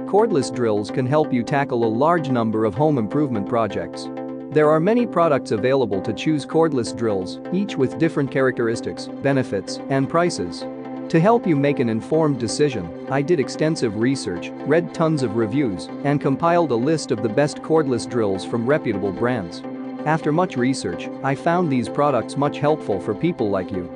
Cordless drills can help you tackle a large number of home improvement projects. There are many products available to choose cordless drills, each with different characteristics, benefits, and prices. To help you make an informed decision, I did extensive research, read tons of reviews, and compiled a list of the best cordless drills from reputable brands. After much research, I found these products much helpful for people like you.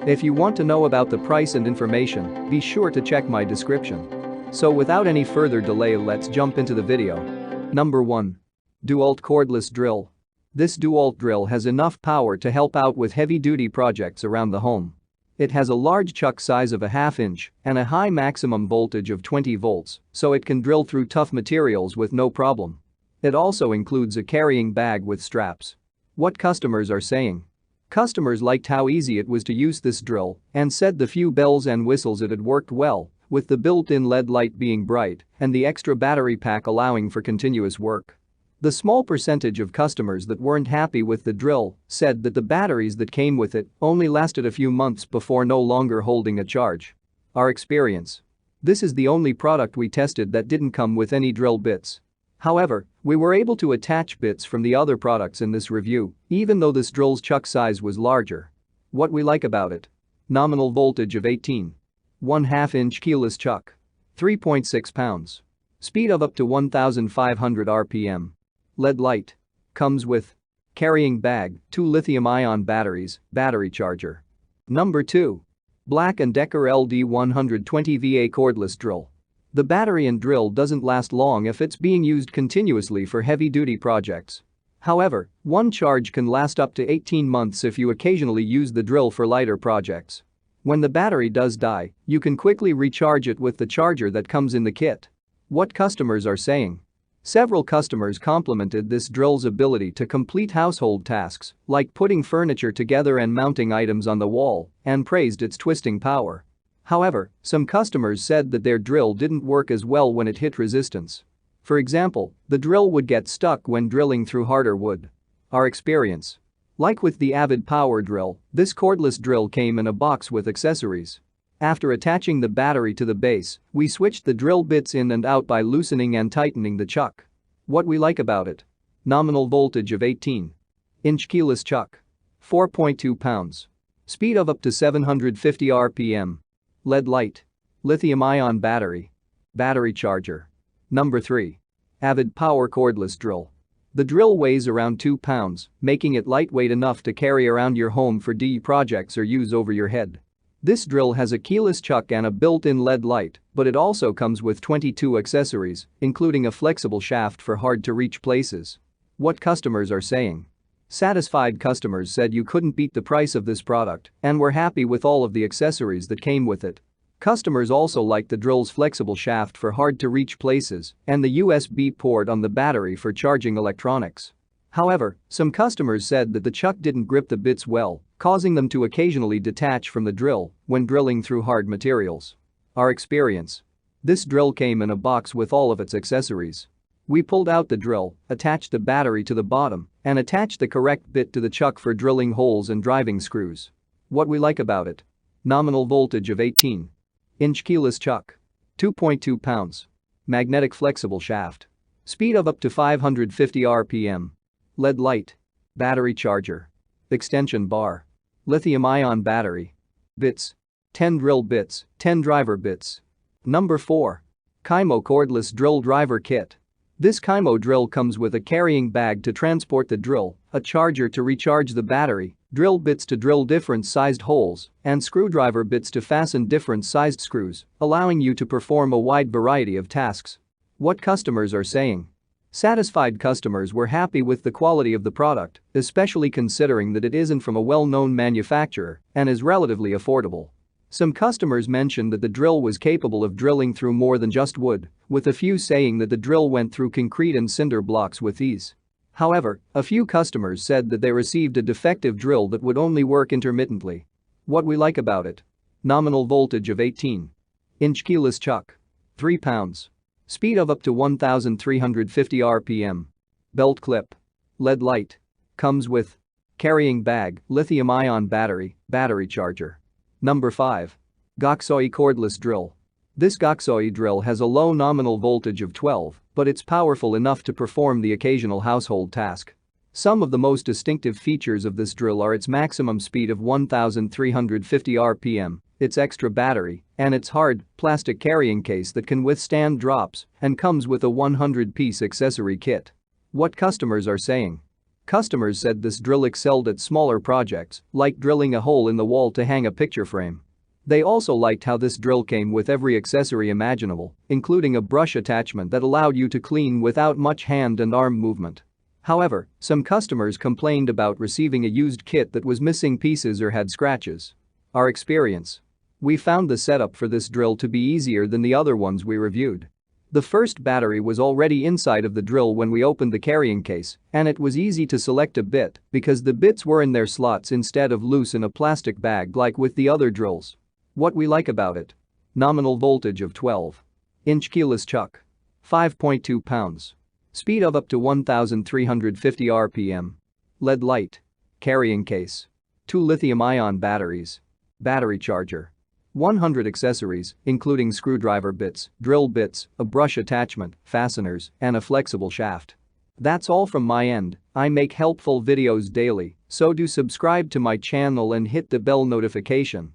If you want to know about the price and information, be sure to check my description. So without any further delay, let's jump into the video. Number 1. DeWalt Cordless Drill. This DeWalt drill has enough power to help out with heavy-duty projects around the home. It has a large chuck size of a ½ inch and a high maximum voltage of 20 volts, so it can drill through tough materials with no problem. It also includes a carrying bag with straps. What customers are saying? Customers liked how easy it was to use this drill and said the few bells and whistles it had worked well, with the built-in LED light being bright and the extra battery pack allowing for continuous work. The small percentage of customers that weren't happy with the drill said that the batteries that came with it only lasted a few months before no longer holding a charge. Our experience. This is the only product we tested that didn't come with any drill bits. However, we were able to attach bits from the other products in this review, even though this drill's chuck size was larger. What we like about it? Nominal voltage of 18. 1/2 inch keyless chuck. 3.6 pounds. Speed of up to 1500 RPM. LED light. Comes with carrying bag, 2 lithium-ion batteries, battery charger. Number 2. Black & Decker LD 120 VA cordless drill. The battery and drill doesn't last long if it's being used continuously for heavy-duty projects. However, one charge can last up to 18 months if you occasionally use the drill for lighter projects. When the battery does die, you can quickly recharge it with the charger that comes in the kit. What customers are saying? Several customers complimented this drill's ability to complete household tasks, like putting furniture together and mounting items on the wall, and praised its twisting power. However, some customers said that their drill didn't work as well when it hit resistance. For example, the drill would get stuck when drilling through harder wood. Our experience. Like with the Avid Power Drill, this cordless drill came in a box with accessories. After attaching the battery to the base, we switched the drill bits in and out by loosening and tightening the chuck. What we like about it? Nominal voltage of 18-inch keyless chuck. 4.2 pounds. Speed of up to 750 RPM. LED light. Lithium-ion battery. Battery charger. Number 3. Avid Power Cordless Drill. The drill weighs around 2 pounds, making it lightweight enough to carry around your home for projects or use over your head. This drill has a keyless chuck and a built-in LED light, but it also comes with 22 accessories, including a flexible shaft for hard-to-reach places. What customers are saying? Satisfied customers said you couldn't beat the price of this product and were happy with all of the accessories that came with it. Customers also liked the drill's flexible shaft for hard-to-reach places and the USB port on the battery for charging electronics. However, some customers said that the chuck didn't grip the bits well, causing them to occasionally detach from the drill when drilling through hard materials. Our experience. This drill came in a box with all of its accessories. We pulled out the drill, attached the battery to the bottom, and attached the correct bit to the chuck for drilling holes and driving screws. What we like about it? Nominal voltage of 18-inch keyless chuck. 2.2 pounds. Magnetic flexible shaft. Speed of up to 550 RPM. LED light. Battery charger. Extension bar. Lithium-ion battery. Bits. 10 drill bits, 10 driver bits. Number 4. Kymo Cordless Drill Driver Kit. This Kymo drill comes with a carrying bag to transport the drill, a charger to recharge the battery, drill bits to drill different sized holes, and screwdriver bits to fasten different sized screws, allowing you to perform a wide variety of tasks. What customers are saying? Satisfied customers were happy with the quality of the product, especially considering that it isn't from a well-known manufacturer and is relatively affordable. Some customers mentioned that the drill was capable of drilling through more than just wood, with a few saying that the drill went through concrete and cinder blocks with ease. However, a few customers said that they received a defective drill that would only work intermittently. What we like about it? Nominal voltage of 18-inch keyless chuck. 3 pounds. Speed of up to 1350 RPM. Belt clip. LED light. Comes with carrying bag, lithium-ion battery, battery charger. Number 5. Goksoi Cordless Drill. This Goksoi drill has a low nominal voltage of 12, but it's powerful enough to perform the occasional household task. Some of the most distinctive features of this drill are its maximum speed of 1,350 RPM, its extra battery, and its hard, plastic carrying case that can withstand drops and comes with a 100-piece accessory kit. What customers are saying. Customers said this drill excelled at smaller projects, like drilling a hole in the wall to hang a picture frame. They also liked how this drill came with every accessory imaginable, including a brush attachment that allowed you to clean without much hand and arm movement. However, some customers complained about receiving a used kit that was missing pieces or had scratches. Our experience. We found the setup for this drill to be easier than the other ones we reviewed. The first battery was already inside of the drill when we opened the carrying case, and it was easy to select a bit because the bits were in their slots instead of loose in a plastic bag like with the other drills. What we like about it. Nominal voltage of 12-inch keyless chuck. 5.2 pounds. Speed of up to 1,350 RPM. LED light. Carrying case. 2 lithium-ion batteries. Battery charger. 100 accessories, including screwdriver bits, drill bits, a brush attachment, fasteners, and a flexible shaft. That's all from my end. I make helpful videos daily, so do subscribe to my channel and hit the bell notification.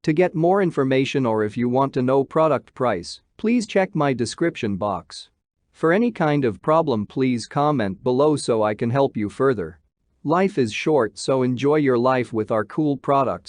To get more information or if you want to know product price, please check my description box. For any kind of problem, please comment below so I can help you further. Life is short, so enjoy your life with our cool products.